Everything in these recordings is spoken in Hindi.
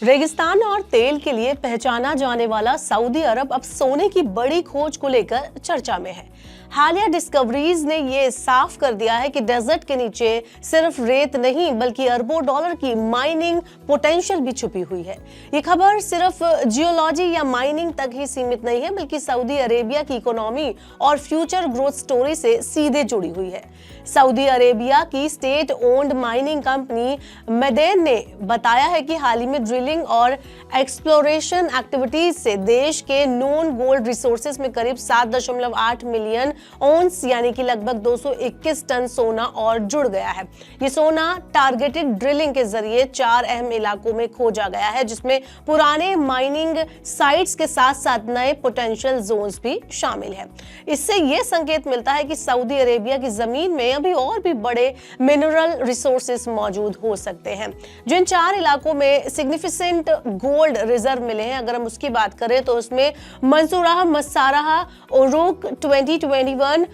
रेगिस्तान और तेल के लिए पहचाना जाने वाला सऊदी अरब अब सोने की बड़ी खोज को लेकर चर्चा में है। हालिया डिस्कवरीज ने ये साफ कर दिया है कि डेजर्ट के नीचे सिर्फ रेत नहीं बल्कि अरबों डॉलर की माइनिंग पोटेंशियल भी छुपी हुई है। ये खबर सिर्फ जियोलॉजी या माइनिंग तक ही सीमित नहीं है बल्कि सऊदी अरेबिया की इकोनॉमी और फ्यूचर ग्रोथ स्टोरी से सीधे जुड़ी हुई है। सऊदी अरेबिया की state owned mining company Maaden ने बताया है कि हाल ही में ड्रिलिंग और एक्सप्लोरेशन एक्टिविटीज से देश के नोन गोल्ड रिसोर्सेज में करीब 7.8 मिलियन ओंस यानी कि लगभग 221 टन सोना और जुड़ गया है। ये सोना टारगेटेड ड्रिलिंग के जरिए 4 अहम इलाकों में खोजा गया है, जिसमें पुराने माइनिंग साइट्स के साथ साथ नए पोटेंशियल जोन्स भी शामिल है। इससे ये संकेत मिलता है कि सऊदी अरेबिया की जमीन में अभी और भी बड़े मिनरल रिसोर्सेज मौजूद हो सकते हैं। जिन 4 इलाकों में सिग्निफिकेंट गोल्ड रिजर्व मिले हैं, अगर हम उसकी बात करें तो उसमें मंसूराह, मसाराह, उरुक 2021,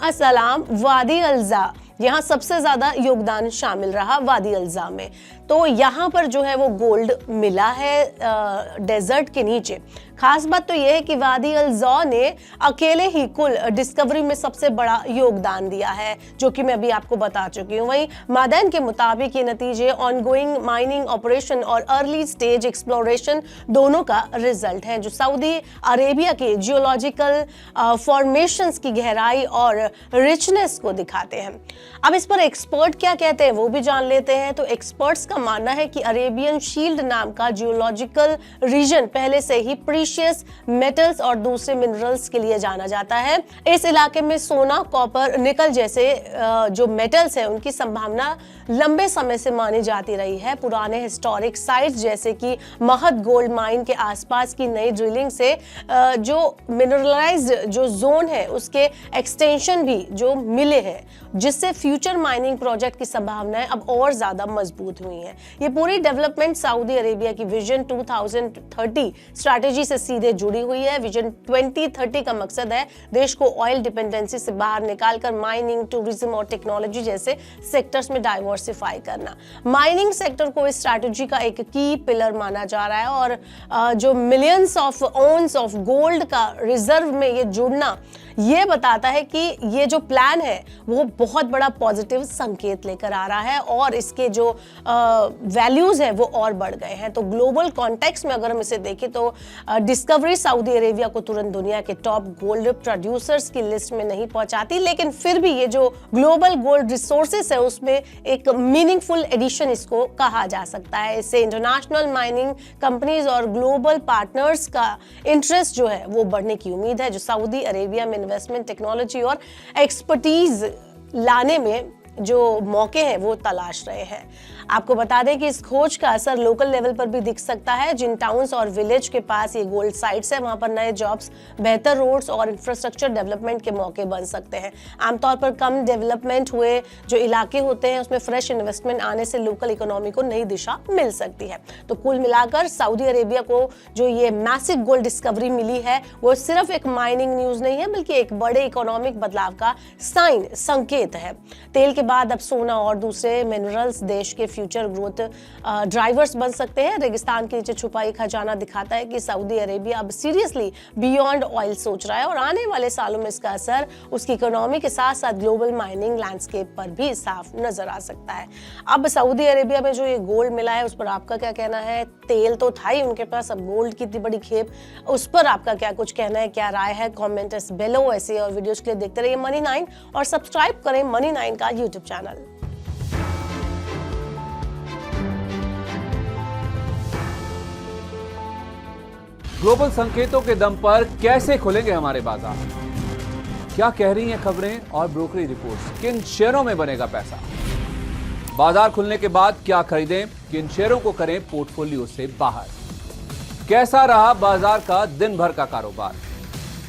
असलाम, वादी अलजा, यहाँ सबसे ज्यादा योगदान शामिल रहा वादी अलजा में। तो यहाँ पर जो है वो गोल्ड मिला है डेजर्ट के नीचे। खास बात तो यह है कि वादी अलजा ने अकेले ही कुल डिस्कवरी में सबसे बड़ा योगदान दिया है, जो कि मैं अभी आपको बता चुकी हूँ। वहीं मादैन के मुताबिक ये नतीजे ऑनगोइंग माइनिंग ऑपरेशन और अर्ली स्टेज एक्सप्लोरेशन दोनों का रिजल्ट है, जो सऊदी अरेबिया के जियोलॉजिकल फॉर्मेशंस की गहराई और रिचनेस को दिखाते हैं। अब इस पर एक्सपर्ट क्या कहते हैं वो भी जान लेते हैं। तो एक्सपर्ट्स का मानना है कि अरेबियन शील्ड नाम का जियोलॉजिकल रीजन पहले से ही प्रीशियस मेटल्स और दूसरे मिनरल्स के लिए जाना जाता है। इस इलाके में सोना, कॉपर, निकल जैसे जो मेटल्स हैं उनकी संभावना लंबे समय से मानी जाती रही है। पुराने हिस्टोरिक साइट्स जैसे कि महद गोल्ड माइन के आसपास की नई ड्रिलिंग से जो मिनरलाइज्ड जो जोन है उसके एक्सटेंशन भी जो मिले हैं, जिससे फ्यूचर माइनिंग प्रोजेक्ट की संभावनाएं अब और ज्यादा मजबूत हुई हैं। ये पूरी डेवलपमेंट सऊदी अरेबिया की विजन 2030 स्ट्रैटेजी से सीधे जुड़ी हुई है। विजन 2030 का मकसद है देश को ऑयल डिपेंडेंसी से बाहर निकालकर माइनिंग, टूरिज्म और टेक्नोलॉजी जैसे सेक्टर्स में डाइवर्सिफाई करना। माइनिंग सेक्टर को इस स्ट्रैटेजी का एक की पिलर माना जा रहा है और जो millions of ounce of gold का रिजर्व में ये जुड़ना ये बताता है कि ये जो प्लान है वो बहुत बड़ा पॉजिटिव संकेत लेकर आ रहा है और इसके जो वैल्यूज हैं वो और बढ़ गए हैं। तो ग्लोबल कॉन्टेक्स्ट में अगर हम इसे देखें तो डिस्कवरी सऊदी अरेबिया को तुरंत दुनिया के टॉप गोल्ड प्रोड्यूसर्स की लिस्ट में नहीं पहुंचाती, लेकिन फिर भी ये जो ग्लोबल गोल्ड रिसोर्सेस है उसमें एक मीनिंगफुल एडिशन इसको कहा जा सकता है। इससे इंटरनेशनल माइनिंग कंपनीज और ग्लोबल पार्टनर्स का इंटरेस्ट जो है वो बढ़ने की उम्मीद है, जो सऊदी अरेबिया में इन्वेस्टमेंट, टेक्नोलॉजी और एक्सपर्टीज लाने में जो मौके हैं वो तलाश रहे हैं। आपको बता दें कि इस खोज का असर लोकल लेवल पर भी दिख सकता है। जिन टाउन्स और विलेज के पास ये गोल्ड साइट्स है वहां पर नए जॉब्स, बेहतर रोड्स और इंफ्रास्ट्रक्चर डेवलपमेंट के मौके बन सकते हैं। आमतौर पर कम डेवलपमेंट हुए जो इलाके होते हैं उसमें फ्रेश इन्वेस्टमेंट आने से लोकल इकोनॉमी को नई दिशा मिल सकती है। तो कुल मिलाकर सऊदी अरेबिया को जो ये मैसिव गोल्ड डिस्कवरी मिली है वो सिर्फ एक माइनिंग न्यूज नहीं है बल्कि एक बड़े इकोनॉमिक बदलाव का साइन, संकेत है। तेल के बाद अब सोना और दूसरे मिनरल्स देश के फ्यूचर ग्रोथ ड्राइवर्स बन सकते हैं। रेगिस्तान के नीचे छुपा एक खजाना दिखाता है कि सऊदी अरेबिया अब सीरियसली बियॉन्ड ऑयल सोच रहा है और आने वाले सालों में इसका असर उसकी इकोनॉमी के साथ साथ ग्लोबल माइनिंग लैंडस्केप पर भी साफ नजर आ सकता है। अब सऊदी अरेबिया में जो ये गोल्ड मिला है उस पर आपका क्या कहना है? तेल तो था ही उनके पास, अब गोल्ड की इतनी बड़ी खेप, उस पर आपका क्या कुछ कहना है, क्या राय है? Comment below. ऐसे और वीडियोस के लिए देखते रहिए मनी 9 और सब्सक्राइब करें मनी 9 का यूट्यूब चैनल। ग्लोबल संकेतों के दम पर कैसे खुलेंगे हमारे बाजार? क्या कह रही हैं खबरें और ब्रोकरी रिपोर्ट्स? किन शेयरों में बनेगा पैसा? बाजार खुलने के बाद क्या खरीदें? किन शेयरों को करें पोर्टफोलियो से बाहर? कैसा रहा बाजार का दिन भर का कारोबार?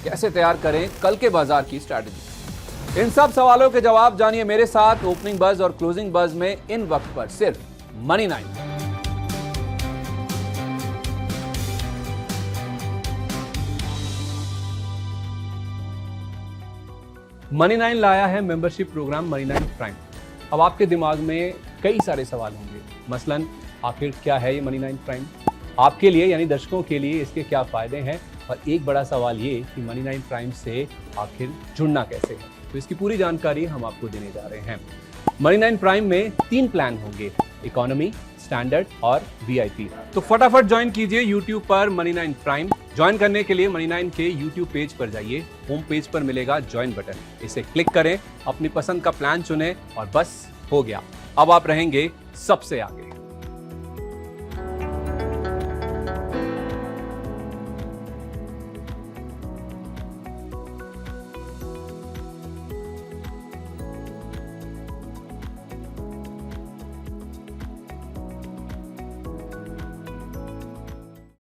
कैसे तैयार करें कल के बाजार की स्ट्रैटेजी? इन सब सवालों के जवाब जानिए मेरे साथ ओपनिंग बज और क्लोजिंग बज में इन वक्त पर सिर्फ मनी 9। मनी 9 लाया है मेंबरशिप प्रोग्राम मनी 9 प्राइम। अब आपके दिमाग में कई सारे सवाल होंगे, मसलन आखिर क्या है ये मनी 9 प्राइम, आपके लिए यानी दर्शकों के लिए इसके क्या फायदे हैं, और एक बड़ा सवाल ये कि मनी9 प्राइम से आखिर जुड़ना कैसे है, तो इसकी पूरी जानकारी हम आपको देने जा रहे हैं। मनी9 प्राइम में 3 प्लान होंगे, इकोनॉमी, स्टैंडर्ड और वीआईपी। तो फटाफट ज्वाइन कीजिए YouTube पर मनी9 प्राइम। ज्वाइन करने के लिए मनी9 के YouTube पेज पर जाइए, होम पेज पर मिलेगा ज्वाइन बटन, इसे क्लिक करें, अपनी पसंद का प्लान चुनें और बस हो गया, अब आप रहेंगे सबसे आगे।